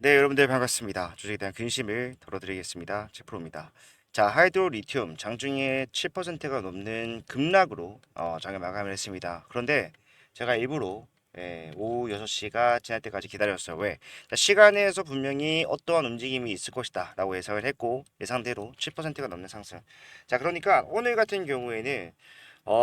네, 여러분들 반갑습니다. 주식에 대한 근심을 덜어드리겠습니다. 제프로입니다. 자, 하이드로 리튬 장중에 7%가 넘는 급락으로 장을 마감을 했습니다. 그런데 제가 일부러 오후 6시가 지날 때까지 기다렸어요. 왜? 자, 시간에서 분명히 어떠한 움직임이 있을 것이다 라고 예상을 했고 예상대로 7%가 넘는 상승. 자, 그러니까 오늘 같은 경우에는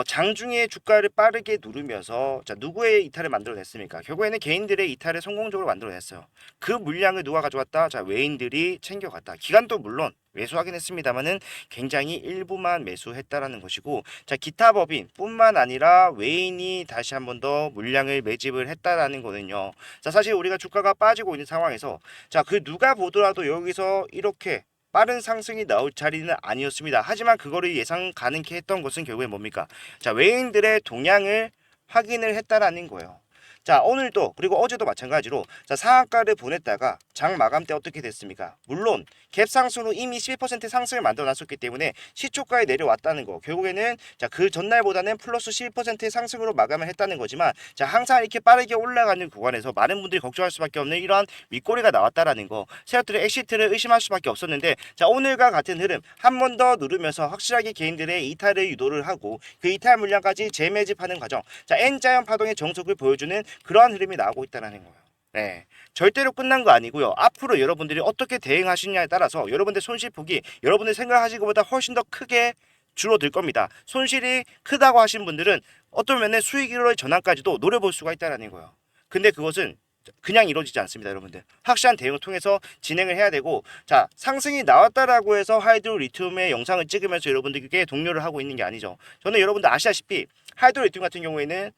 장중에 주가를 빠르게 누르면서 자 누구의 이탈을 만들어냈습니까? 결국에는 개인들의 이탈을 성공적으로 만들어냈어요. 그 물량을 누가 가져왔다? 자 외인들이 챙겨갔다. 기간도 물론 매수하긴 했습니다만은 굉장히 일부만 매수했다라는 것이고 자 기타 법인뿐만 아니라 외인이 다시 한 번 더 물량을 매집을 했다라는 거는요. 자 사실 우리가 주가가 빠지고 있는 상황에서 자 그 누가 보더라도 여기서 이렇게 빠른 상승이 나올 자리는 아니었습니다. 하지만 그거를 예상 가능케 했던 것은 결국에 뭡니까? 자, 외인들의 동향을 확인을 했다라는 거예요. 자, 오늘도 그리고 어제도 마찬가지로 자, 상한가를 보냈다가 장 마감 때 어떻게 됐습니까? 물론 갭 상승으로 이미 11% 상승을 만들어 놨었기 때문에 시초가에 내려왔다는 거. 결국에는 자, 그 전날보다는 플러스 11%의 상승으로 마감을 했다는 거지만 자, 항상 이렇게 빠르게 올라가는 구간에서 많은 분들이 걱정할 수밖에 없는 이러한 윗꼬리가 나왔다라는 거. 세력들의 엑시트를 의심할 수밖에 없었는데 자, 오늘과 같은 흐름 한 번 더 누르면서 확실하게 개인들의 이탈을 유도를 하고 그 이탈 물량까지 재매집하는 과정. 자, N자형 파동의 정석을 보여주는 그러한 흐름이 나오고 있다는 거예요. 네, 절대로 끝난 거 아니고요. 앞으로 여러분들이 어떻게 대응하시냐에 따라서 여러분들 손실폭이 여러분들 생각하신 것보다 훨씬 더 크게 줄어들 겁니다. 손실이 크다고 하신 분들은 어떤 면에 수익으로의 전환까지도 노려볼 수가 있다는 거예요. 근데 그것은 그냥 이루어지지 않습니다, 여러분들. 확실한 대응을 통해서 진행을 해야 되고, 자, 상승이 나왔다라고 해서 하이드로 리튬의 영상을 찍으면서 여러분들께 독려를 하고 있는 게 아니죠. 저는 여러분들 아시다시피 하이드로 리튬 같은 경우에는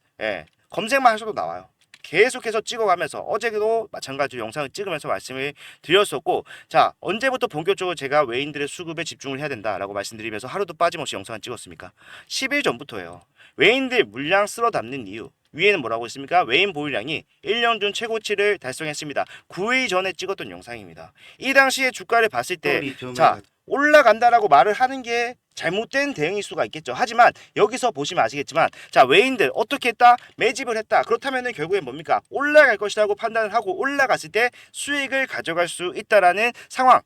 검색만 하셔도 나와요. 계속해서 찍어가면서 어제도 마찬가지로 영상을 찍으면서 말씀을 드렸었고 자 언제부터 본격적으로 제가 외인들의 수급에 집중을 해야 된다라고 말씀드리면서 하루도 빠짐없이 영상을 찍었습니까? 10일 전부터예요. 외인들 물량 쓸어 담는 이유 위에는 뭐라고 했습니까? 외인 보유량이 1년 중 최고치를 달성했습니다. 9일 전에 찍었던 영상입니다. 이 당시에 주가를 봤을 때 자 올라간다라고 말을 하는 게 잘못된 대응일 수가 있겠죠. 하지만 여기서 보시면 아시겠지만 자 외인들 어떻게 했다? 매집을 했다. 그렇다면 결국엔 뭡니까? 올라갈 것이라고 판단을 하고 올라갔을 때 수익을 가져갈 수 있다라는 상황,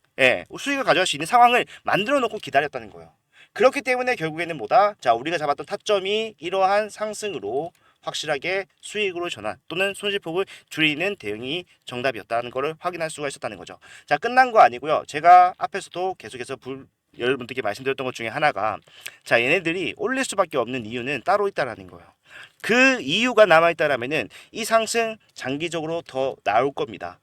수익을 가져갈 수 있는 상황을 만들어 놓고 기다렸다는 거예요. 그렇기 때문에 결국에는 뭐다? 자 우리가 잡았던 타점이 이러한 상승으로 확실하게 수익으로 전환 또는 손실폭을 줄이는 대응이 정답이었다는 것을 확인할 수가 있었다는 거죠. 자 끝난 거 아니고요. 제가 앞에서도 계속해서 여러분들께 말씀드렸던 것 중에 하나가 자 얘네들이 올릴 수밖에 없는 이유는 따로 있다라는 거예요. 그 이유가 남아있다라면은 이 상승 장기적으로 더 나올 겁니다.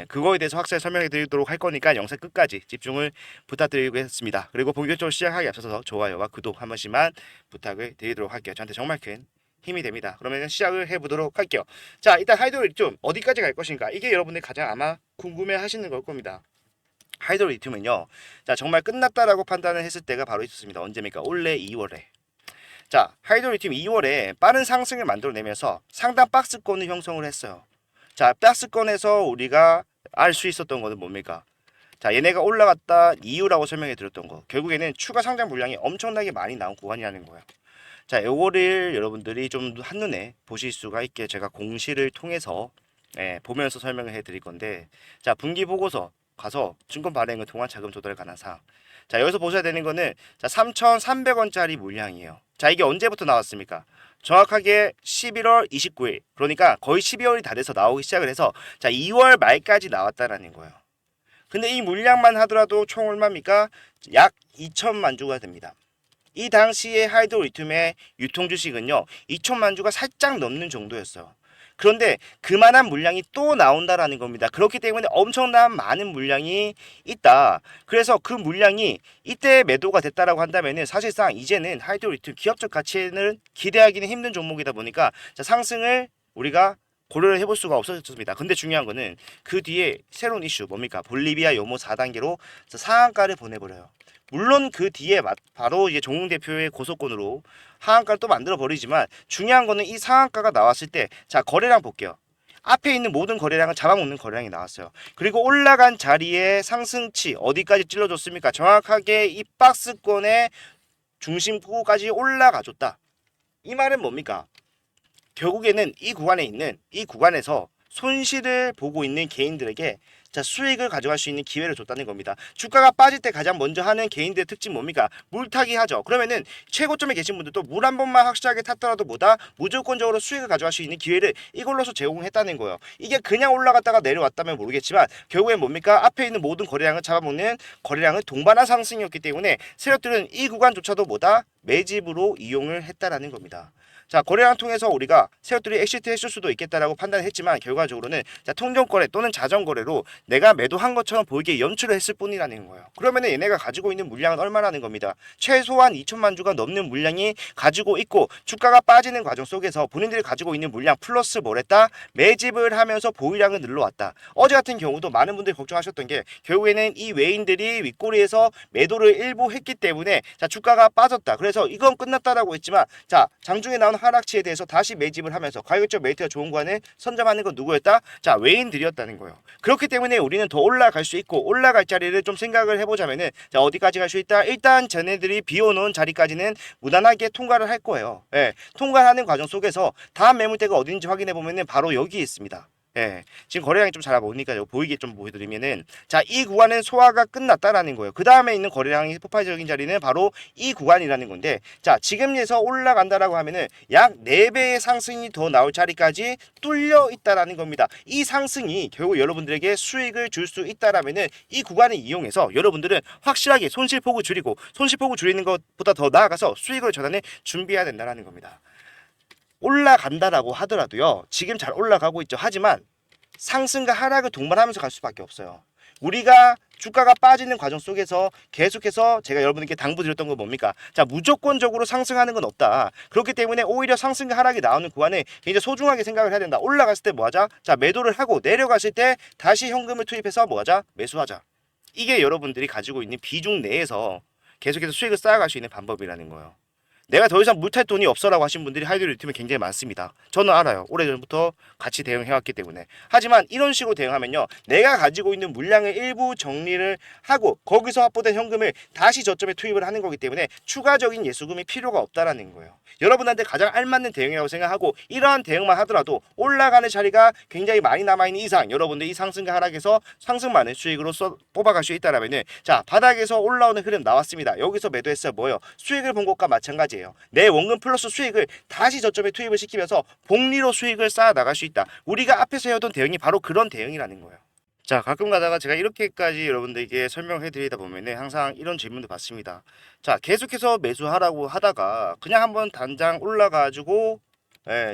그거에 대해서 확실히 설명해 드리도록 할 거니까 영상 끝까지 집중을 부탁드리겠습니다. 그리고 본격적으로 시작하기 앞서서 좋아요와 구독 한 번씩만 부탁을 드리도록 할게요. 저한테 정말 큰 힘이 됩니다. 그러면 시작을 해보도록 할게요. 자, 일단 하이드로 리튬 어디까지 갈 것인가? 이게 여러분들이 가장 아마 궁금해 하시는 걸 겁니다. 하이드로 리튬은요, 자, 정말 끝났다라고 판단을 했을 때가 바로 있었습니다. 언제입니까? 올해 2월에. 자, 하이드로 리튬 2월에 빠른 상승을 만들어내면서 상당 박스권을 형성을 했어요. 자, 박스권에서 우리가 알 수 있었던 것은 뭡니까? 자, 얘네가 올라갔다 이유라고 설명해 드렸던 거. 결국에는 추가 상장 물량이 엄청나게 많이 나온 구간이라는 거예요. 자, 요거를 여러분들이 좀 한눈에 보실 수가 있게 제가 공시를 통해서 보면서 설명을 해 드릴 건데 자, 분기 보고서 가서 증권 발행을 동안 자금 조달에 관한 사항. 자, 여기서 보셔야 되는 거는 자, 3,300원짜리 물량이에요. 자, 이게 언제부터 나왔습니까? 정확하게 11월 29일. 그러니까 거의 12월이 다 돼서 나오기 시작을 해서 자, 2월 말까지 나왔다라는 거예요. 근데 이 물량만 하더라도 총 얼마입니까? 약 2천만 주가 됩니다. 이 당시에 하이드로 리튬의 유통 주식은요 2천만 주가 살짝 넘는 정도였어요. 그런데 그만한 물량이 또 나온다라는 겁니다. 그렇기 때문에 엄청난 많은 물량이 있다. 그래서 그 물량이 이때 매도가 됐다라고 한다면은 사실상 이제는 하이드로 리튬 기업적 가치는 기대하기는 힘든 종목이다 보니까 자, 상승을 우리가 고려를 해볼 수가 없었습니다. 근데 중요한 거는 그 뒤에 새로운 이슈 뭡니까? 볼리비아 요모 4단계로 상한가를 보내버려요. 물론 그 뒤에 바로 이제 종웅 대표의 고소권으로 하한가를 또 만들어 버리지만 중요한 거는 이 상한가가 나왔을 때 자 거래량 볼게요. 앞에 있는 모든 거래량은 잡아먹는 거래량이 나왔어요. 그리고 올라간 자리에 상승치 어디까지 찔러줬습니까? 정확하게 이 박스권의 중심부까지 올라가줬다. 이 말은 뭡니까? 결국에는 이 구간에 있는 이 구간에서 손실을 보고 있는 개인들에게 자, 수익을 가져갈 수 있는 기회를 줬다는 겁니다. 주가가 빠질 때 가장 먼저 하는 개인들의 특징 뭡니까? 물타기 하죠. 그러면은 최고점에 계신 분들도 물 한 번만 확실하게 탔더라도 뭐다? 무조건적으로 수익을 가져갈 수 있는 기회를 이걸로서 제공했다는 거예요. 이게 그냥 올라갔다가 내려왔다면 모르겠지만 결국엔 뭡니까? 앞에 있는 모든 거래량을 잡아먹는 거래량은 동반한 상승이었기 때문에 세력들은 이 구간조차도 뭐다? 매집으로 이용을 했다라는 겁니다. 자, 거래량 통해서 우리가 세력들이 엑시트 했을 수도 있겠다라고 판단했지만 결과적으로는 자, 통정거래 또는 자전거래로 내가 매도한 것처럼 보이게 연출을 했을 뿐이라는 거예요. 그러면은 얘네가 가지고 있는 물량은 얼마라는 겁니다. 최소한 2천만 주가 넘는 물량이 가지고 있고 주가가 빠지는 과정 속에서 본인들이 가지고 있는 물량 플러스 뭐랬다? 매집을 하면서 보유량을 늘려왔다. 어제 같은 경우도 많은 분들이 걱정하셨던 게 결국에는 이 외인들이 윗꼬리에서 매도를 일부 했기 때문에 자, 주가가 빠졌다. 그래서 이건 끝났다라고 했지만 자, 장중에 나온 하락치에 대해서 다시 매집을 하면서 가격적 메리트가 좋은 구간을 선점하는 건 누구였다? 자, 외인들이었다는 거예요. 그렇기 때문에 우리는 더 올라갈 수 있고 올라갈 자리를 좀 생각을 해보자면은 자, 어디까지 갈 수 있다? 일단 쟤네들이 비워놓은 자리까지는 무난하게 통과를 할 거예요. 예, 통과하는 과정 속에서 다음 매물대가 어딘지 확인해 보면은 바로 여기 있습니다. 예, 지금 거래량이 좀 잘 보이니까 보이게 좀 보여드리면은 자, 이 구간은 소화가 끝났다라는 거예요. 그 다음에 있는 거래량이 폭발적인 자리는 바로 이 구간이라는 건데 자, 지금에서 올라간다라고 하면은 약 4배의 상승이 더 나올 자리까지 뚫려 있다라는 겁니다. 이 상승이 결국 여러분들에게 수익을 줄 수 있다라면은 이 구간을 이용해서 여러분들은 확실하게 손실폭을 줄이고 손실폭을 줄이는 것보다 더 나아가서 수익을 전환해 준비해야 된다라는 겁니다. 올라간다라고 하더라도요. 지금 잘 올라가고 있죠. 하지만 상승과 하락을 동반하면서 갈 수밖에 없어요. 우리가 주가가 빠지는 과정 속에서 계속해서 제가 여러분께 당부드렸던 건 뭡니까? 자, 무조건적으로 상승하는 건 없다. 그렇기 때문에 오히려 상승과 하락이 나오는 구간에 굉장히 소중하게 생각을 해야 된다. 올라갔을 때 뭐하자? 자, 매도를 하고 내려갔을 때 다시 현금을 투입해서 뭐하자? 매수하자. 이게 여러분들이 가지고 있는 비중 내에서 계속해서 수익을 쌓아갈 수 있는 방법이라는 거예요. 내가 더 이상 물탈 돈이 없어라고 하신 분들이 하이드로 리튬에 굉장히 많습니다. 저는 알아요. 오래전부터 같이 대응해왔기 때문에. 하지만 이런 식으로 대응하면요. 내가 가지고 있는 물량을 일부 정리를 하고 거기서 확보된 현금을 다시 저점에 투입을 하는 거기 때문에 추가적인 예수금이 필요가 없다라는 거예요. 여러분한테 가장 알맞는 대응이라고 생각하고 이러한 대응만 하더라도 올라가는 자리가 굉장히 많이 남아있는 이상 여러분들 이 상승과 하락에서 상승만을 수익으로 뽑아갈 수 있다라면은 자, 바닥에서 올라오는 흐름 나왔습니다. 여기서 매도했어요. 뭐요? 수익을 본 것과 마찬가지 내 원금 플러스 수익을 다시 저점에 투입을 시키면서 복리로 수익을 쌓아 나갈 수 있다. 우리가 앞에서 해오던 대응이 바로 그런 대응이라는 거예요. 자, 가끔 가다가 제가 이렇게까지 여러분들에게 설명해 드리다 보면은 항상 이런 질문도 받습니다. 자, 계속해서 매수하라고 하다가 그냥 한번 단장 올라가지고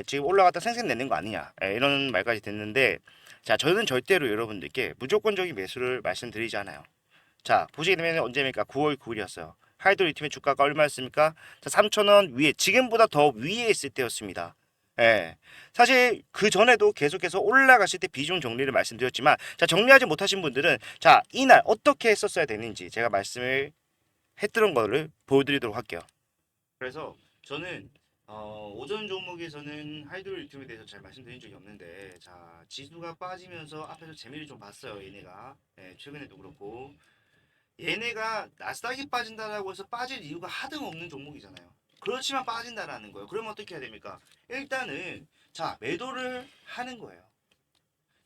지금 올라갔다 생색 내는 거 아니냐 이런 말까지 듣는데 자, 저는 절대로 여러분들께 무조건적인 매수를 말씀드리지 않아요. 자, 보시게 되면 언제입니까? 9월 9일이었어요. 하이드로 리튬의 주가가 얼마였습니까? 자, 3,000원 위에, 지금보다 더 위에 있을 때였습니다. 예. 사실 그 전에도 계속해서 올라갔을 때 비중 정리를 말씀드렸지만 자, 정리하지 못하신 분들은 자, 이날 어떻게 했었어야 되는지 제가 말씀을 했던 거를 보여드리도록 할게요. 그래서 저는 오전 종목에서는 하이드로 리튬에 대해서 잘 말씀드린 적이 없는데 자, 지수가 빠지면서 앞에서 재미를 좀 봤어요. 얘네가 최근에도 그렇고 얘네가 나스닥이 빠진다라고 해서 빠질 이유가 하등 없는 종목이잖아요. 그렇지만 빠진다라는 거예요. 그러면 어떻게 해야 됩니까? 일단은 자, 매도를 하는 거예요.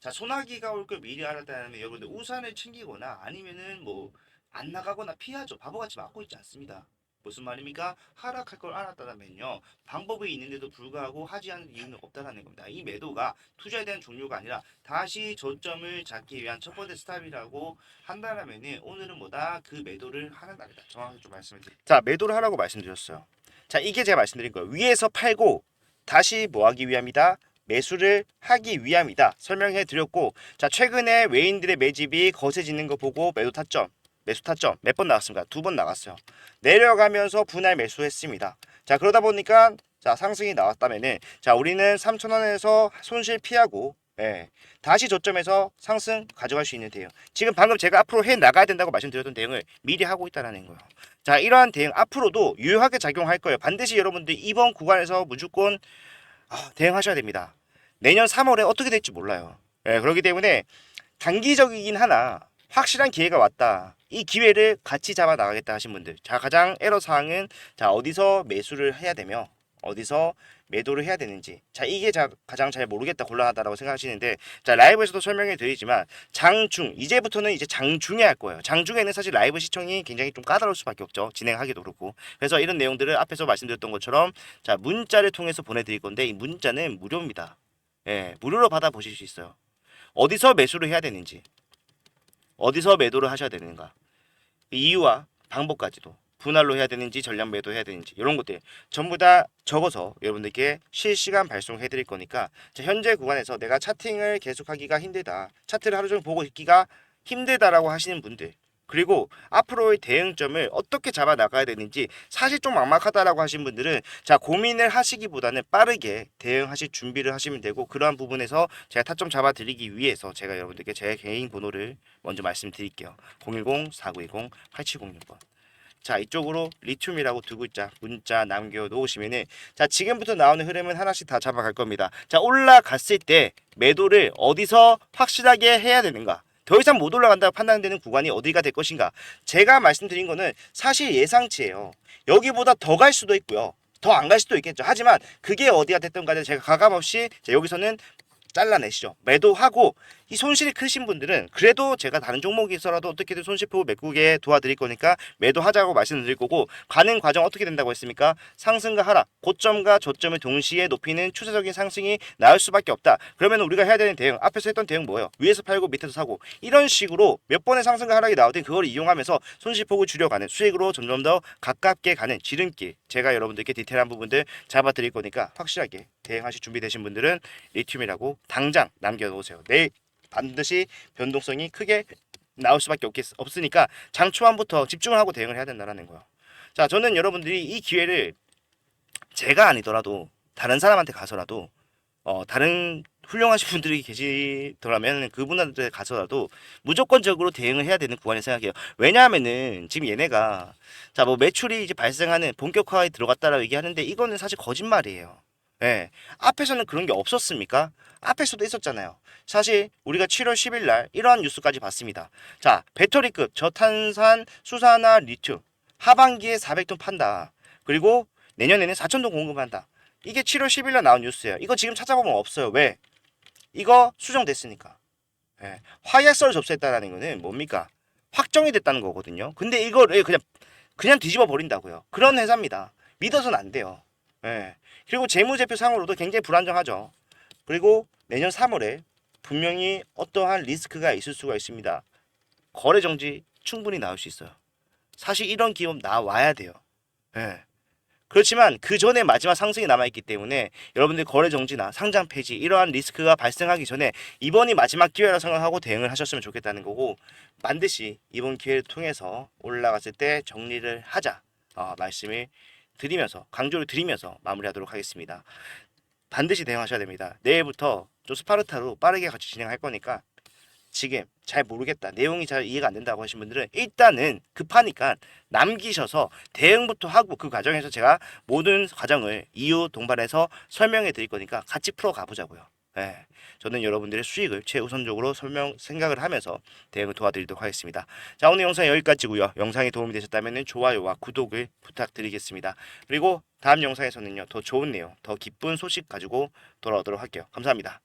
자, 소나기가 올 걸 미리 알았다면 여러분들 우산을 챙기거나 아니면은 뭐 안 나가거나 피하죠. 바보같이 막고 있지 않습니다. 무슨 말입니까? 하락할 걸 알았다면요. 방법이 있는데도 불구하고 하지 않는 이유는 없다라는 겁니다. 이 매도가 투자에 대한 종류가 아니라 다시 저점을 잡기 위한 첫 번째 스탑이라고 한다면은 오늘은 뭐다? 그 매도를 하는 날이다. 정확히 좀 말씀을 드릴게요. 자, 매도를 하라고 말씀드렸어요. 자, 이게 제가 말씀드린 거예요. 위에서 팔고 다시 뭐 하기 위함이다? 매수를 하기 위함이다. 설명해 드렸고 자, 최근에 외인들의 매집이 거세지는 거 보고 매도 타점 매수 타점 몇 번 나왔습니까? 2번 나갔어요. 내려가면서 분할 매수했습니다. 자, 그러다 보니까 자, 상승이 나왔다면은 자, 우리는 3,000원에서 손실 피하고 다시 저점에서 상승 가져갈 수 있는 대응. 지금 방금 제가 앞으로 해 나가야 된다고 말씀드렸던 대응을 미리 하고 있다라는 거예요. 자, 이러한 대응 앞으로도 유효하게 작용할 거예요. 반드시 여러분들 이번 구간에서 무조건 대응하셔야 됩니다. 내년 3월에 어떻게 될지 몰라요. 그렇기 때문에 단기적이긴 하나 확실한 기회가 왔다. 이 기회를 같이 잡아 나가겠다 하신 분들. 자, 가장 애로 사항은 자, 어디서 매수를 해야 되며 어디서 매도를 해야 되는지, 자 이게 가장 잘 모르겠다 곤란하다라고 생각하시는데, 자 라이브에서도 설명해 드리지만 장중, 이제부터는 이제 장중에 할 거예요. 장중에는 사실 라이브 시청이 굉장히 좀 까다로울 수밖에 없죠. 진행하기도 그렇고. 그래서 이런 내용들을 앞에서 말씀드렸던 것처럼 자 문자를 통해서 보내드릴 건데, 이 문자는 무료입니다. 예, 무료로 받아 보실 수 있어요. 어디서 매수를 해야 되는지, 어디서 매도를 하셔야 되는가, 이유와 방법까지도, 분할로 해야 되는지 전량 매도해야 되는지 이런 것들 전부 다 적어서 여러분들께 실시간 발송해 드릴 거니까, 자, 현재 구간에서 내가 차팅을 계속하기가 힘들다, 차트를 하루 종일 보고 있기가 힘들다라고 하시는 분들, 그리고 앞으로의 대응점을 어떻게 잡아 나가야 되는지 사실 좀 막막하다라고 하신 분들은 자 고민을 하시기보다는 빠르게 대응하실 준비를 하시면 되고, 그러한 부분에서 제가 타점 잡아 드리기 위해서 제가 여러분들께 제 개인 번호를 먼저 말씀드릴게요. 010-4920-8706번. 자 이쪽으로 리튬이라고 두 글자 문자 남겨 놓으시면은, 자 지금부터 나오는 흐름은 하나씩 다 잡아갈 겁니다. 자 올라갔을 때 매도를 어디서 확실하게 해야 되는가, 더 이상 못 올라간다고 판단되는 구간이 어디가 될 것인가, 제가 말씀드린 거는 사실 예상치예요. 여기보다 더 갈 수도 있고요, 더 안 갈 수도 있겠죠. 하지만 그게 어디가 됐든 간에 제가 가감없이 여기서는 잘라내시죠. 매도하고, 이 손실이 크신 분들은 그래도 제가 다른 종목이 있어라도 어떻게든 손실폭을 메꾸게 도와드릴 거니까 매도하자고 말씀드릴 거고, 가는 과정 어떻게 된다고 했습니까? 상승과 하락, 고점과 저점을 동시에 높이는 추세적인 상승이 나올 수밖에 없다. 그러면 우리가 해야 되는 대응, 앞에서 했던 대응 뭐예요? 위에서 팔고 밑에서 사고, 이런 식으로 몇 번의 상승과 하락이 나오든 그걸 이용하면서 손실폭을 줄여가는, 수익으로 점점 더 가깝게 가는 지름길, 제가 여러분들께 디테일한 부분들 잡아드릴 거니까 확실하게 대응하실 준비되신 분들은 리튬이라고 당장 남겨놓으세요. 내일 반드시 변동성이 크게 나올 수밖에 없으니까 장 초반부터 집중을 하고 대응을 해야 된다는 거예요. 자, 저는 여러분들이 이 기회를 제가 아니더라도 다른 사람한테 가서라도, 다른 훌륭하신 분들이 계시더라면 그분한테 가서라도 무조건적으로 대응을 해야 되는 구간이 생각해요. 왜냐하면은 지금 얘네가 자 뭐 매출이 이제 발생하는 본격화에 들어갔다라고 얘기하는데, 이거는 사실 거짓말이에요. 예. 앞에서는 그런 게 없었습니까? 앞에서도 있었잖아요. 사실 우리가 7월 10일 날 이러한 뉴스까지 봤습니다. 자, 배터리급 저탄산 수산화 리튬 하반기에 400톤 판다. 그리고 내년에는 4,000톤 공급한다. 이게 7월 10일 날 나온 뉴스예요. 이거 지금 찾아보면 없어요. 왜? 이거 수정됐으니까. 예. 화약서를 접수했다라는 거는 뭡니까? 확정이 됐다는 거거든요. 근데 이거를 그냥 뒤집어 버린다고요. 그런 회사입니다. 믿어서는 안 돼요. 예. 그리고 재무제표 상으로도 굉장히 불안정하죠. 그리고 내년 3월에 분명히 어떠한 리스크가 있을 수가 있습니다. 거래 정지 충분히 나올 수 있어요. 사실 이런 기업 나와야 돼요. 예. 그렇지만 그 전에 마지막 상승이 남아있기 때문에 여러분들 거래 정지나 상장 폐지 이러한 리스크가 발생하기 전에 이번이 마지막 기회라 생각하고 대응을 하셨으면 좋겠다는 거고, 반드시 이번 기회를 통해서 올라갔을 때 정리를 하자, 말씀을 드리면서, 강조를 드리면서 마무리하도록 하겠습니다. 반드시 대응하셔야 됩니다. 내일부터 좀 스파르타로 빠르게 같이 진행할 거니까, 지금 잘 모르겠다, 내용이 잘 이해가 안 된다고 하신 분들은 일단은 급하니까 남기셔서 대응부터 하고, 그 과정에서 제가 모든 과정을 이유 동반해서 설명해 드릴 거니까 같이 풀어 가보자고요. 예, 저는 여러분들의 수익을 최우선적으로 생각을 하면서 대응을 도와드리도록 하겠습니다. 자, 오늘 영상 여기까지고요. 영상이 도움이 되셨다면 좋아요와 구독을 부탁드리겠습니다. 그리고 다음 영상에서는요, 더 좋은 내용, 더 기쁜 소식 가지고 돌아오도록 할게요. 감사합니다.